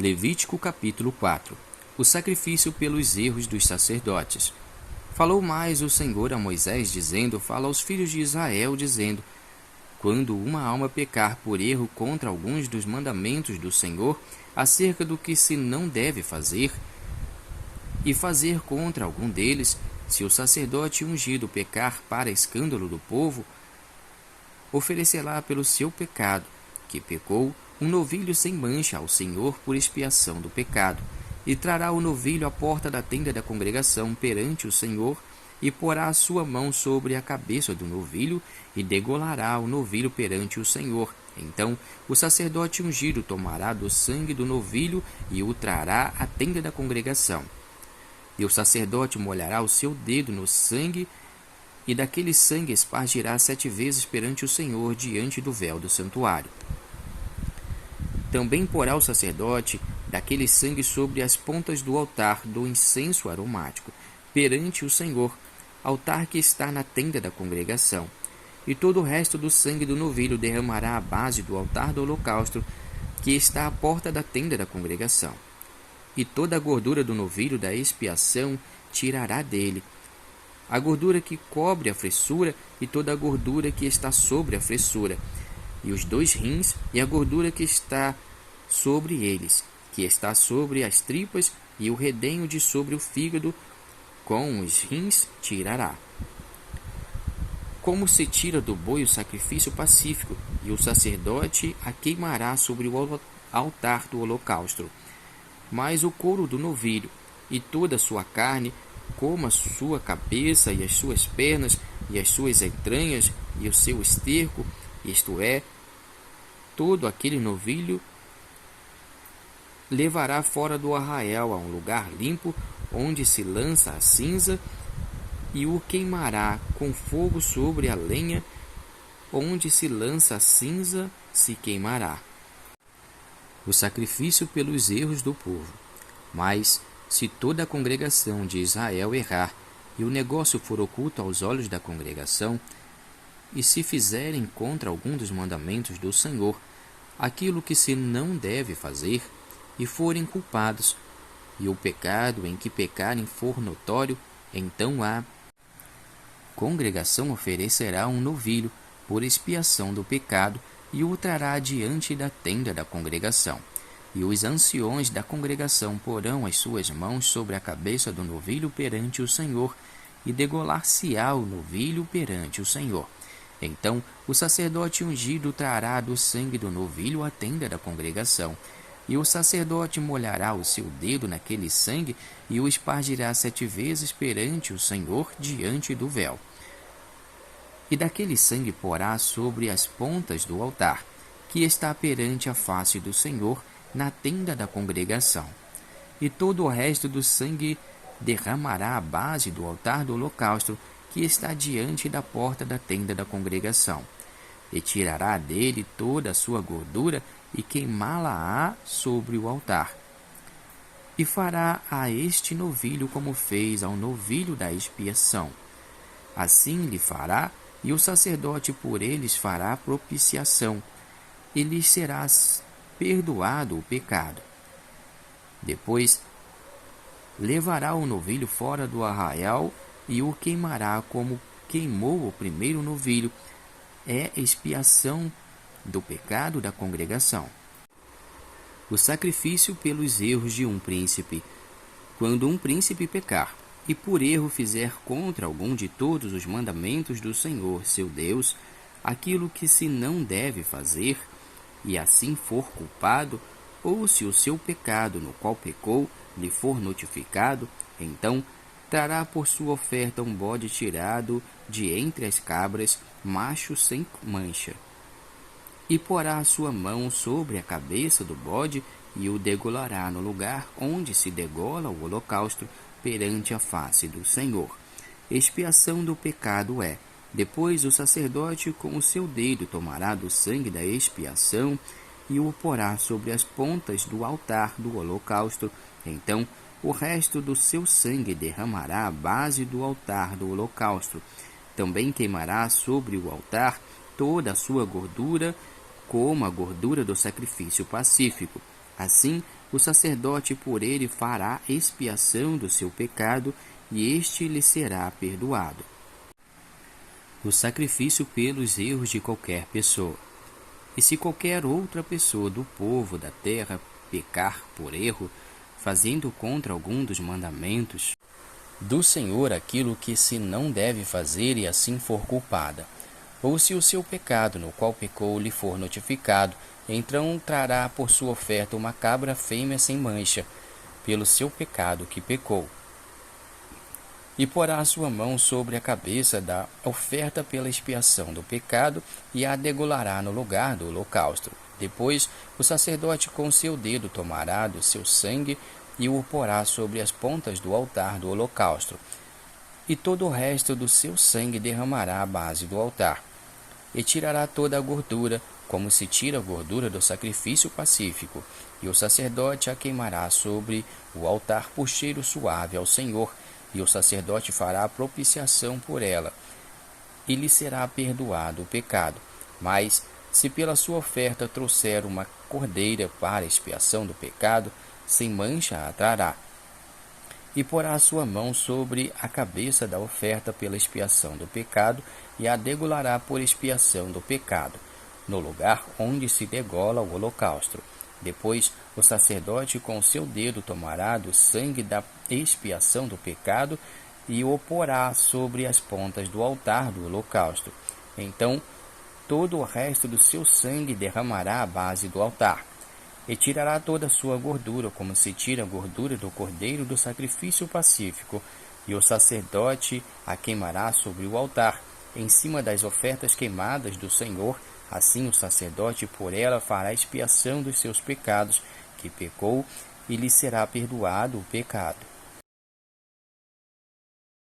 Levítico capítulo 4. O sacrifício pelos erros dos sacerdotes. Falou mais o Senhor a Moisés, dizendo: Fala aos filhos de Israel, dizendo: Quando uma alma pecar por erro contra alguns dos mandamentos do Senhor, acerca do que se não deve fazer, e fazer contra algum deles, se o sacerdote ungido pecar para escândalo do povo, oferecerá pelo seu pecado, que pecou, um novilho sem mancha ao Senhor por expiação do pecado, e trará o novilho à porta da tenda da congregação perante o Senhor, e porá a sua mão sobre a cabeça do novilho, e degolará o novilho perante o Senhor. Então o sacerdote ungido tomará do sangue do novilho e o trará à tenda da congregação. E o sacerdote molhará o seu dedo no sangue, e daquele sangue espargirá 7 vezes perante o Senhor diante do véu do santuário. Também porá o sacerdote daquele sangue sobre as pontas do altar do incenso aromático, perante o Senhor, altar que está na tenda da congregação. E todo o resto do sangue do novilho derramará à base do altar do holocausto, que está à porta da tenda da congregação. E toda a gordura do novilho da expiação tirará dele, a gordura que cobre a fressura e toda a gordura que está sobre a fressura, e os 2 rins e a gordura que está sobre eles, que está sobre as tripas, e o redenho de sobre o fígado, com os rins tirará. Como se tira do boi o sacrifício pacífico, e o sacerdote a queimará sobre o altar do holocausto. Mas o couro do novilho, e toda a sua carne, como a sua cabeça, e as suas pernas, e as suas entranhas, e o seu esterco, isto é, todo aquele novilho, levará fora do arraial a um lugar limpo, onde se lança a cinza, e o queimará com fogo sobre a lenha, onde se lança a cinza se queimará. O sacrifício pelos erros do povo. Mas, se toda a congregação de Israel errar, e o negócio for oculto aos olhos da congregação, e se fizerem contra algum dos mandamentos do Senhor, aquilo que se não deve fazer, e forem culpados, e o pecado em que pecarem for notório, então a congregação oferecerá um novilho por expiação do pecado, e o trará diante da tenda da congregação. E os anciões da congregação porão as suas mãos sobre a cabeça do novilho perante o Senhor, e degolar-se-á o novilho perante o Senhor. Então o sacerdote ungido trará do sangue do novilho à tenda da congregação, e o sacerdote molhará o seu dedo naquele sangue, e o espargirá 7 vezes perante o Senhor diante do véu. E daquele sangue porá sobre as pontas do altar, que está perante a face do Senhor, na tenda da congregação. E todo o resto do sangue derramará à base do altar do holocausto, que está diante da porta da tenda da congregação. E tirará dele toda a sua gordura, e queimá-la-á sobre o altar. E fará a este novilho como fez ao novilho da expiação. Assim lhe fará, e o sacerdote por eles fará propiciação, e lhes será perdoado o pecado. Depois levará o novilho fora do arraial, e o queimará como queimou o primeiro novilho. É expiação do pecado da congregação. O sacrifício pelos erros de um príncipe. Quando um príncipe pecar, e por erro fizer contra algum de todos os mandamentos do Senhor, seu Deus, aquilo que se não deve fazer, e assim for culpado, ou se o seu pecado no qual pecou lhe for notificado, então trará por sua oferta um bode tirado de entre as cabras, macho sem mancha. E porá a sua mão sobre a cabeça do bode, e o degolará no lugar onde se degola o holocausto perante a face do Senhor. Expiação do pecado é: depois o sacerdote com o seu dedo tomará do sangue da expiação, e o porá sobre as pontas do altar do holocausto. Então o resto do seu sangue derramará à base do altar do holocausto. Também queimará sobre o altar toda a sua gordura, como a gordura do sacrifício pacífico. Assim o sacerdote por ele fará expiação do seu pecado, e este lhe será perdoado. O sacrifício pelos erros de qualquer pessoa. E se qualquer outra pessoa do povo da terra pecar por erro, fazendo contra algum dos mandamentos do Senhor aquilo que se não deve fazer e assim for culpada, ou se o seu pecado no qual pecou lhe for notificado, então trará por sua oferta uma cabra fêmea sem mancha, pelo seu pecado que pecou. E porá a sua mão sobre a cabeça da oferta pela expiação do pecado, e a degolará no lugar do holocausto. Depois, o sacerdote com seu dedo tomará do seu sangue e o porá sobre as pontas do altar do holocausto, e todo o resto do seu sangue derramará à base do altar. E tirará toda a gordura, como se tira a gordura do sacrifício pacífico, e o sacerdote a queimará sobre o altar por cheiro suave ao Senhor, e o sacerdote fará propiciação por ela, e lhe será perdoado o pecado. Mas, se pela sua oferta trouxer uma cordeira para expiação do pecado, sem mancha a trará. E porá a sua mão sobre a cabeça da oferta pela expiação do pecado, e a degolará por expiação do pecado, no lugar onde se degola o holocausto. Depois, o sacerdote com seu dedo tomará do sangue da expiação do pecado e o porá sobre as pontas do altar do holocausto. Então, todo o resto do seu sangue derramará à base do altar. E tirará toda a sua gordura, como se tira a gordura do cordeiro do sacrifício pacífico, e o sacerdote a queimará sobre o altar, em cima das ofertas queimadas do Senhor. Assim o sacerdote por ela fará expiação dos seus pecados, que pecou, e lhe será perdoado o pecado.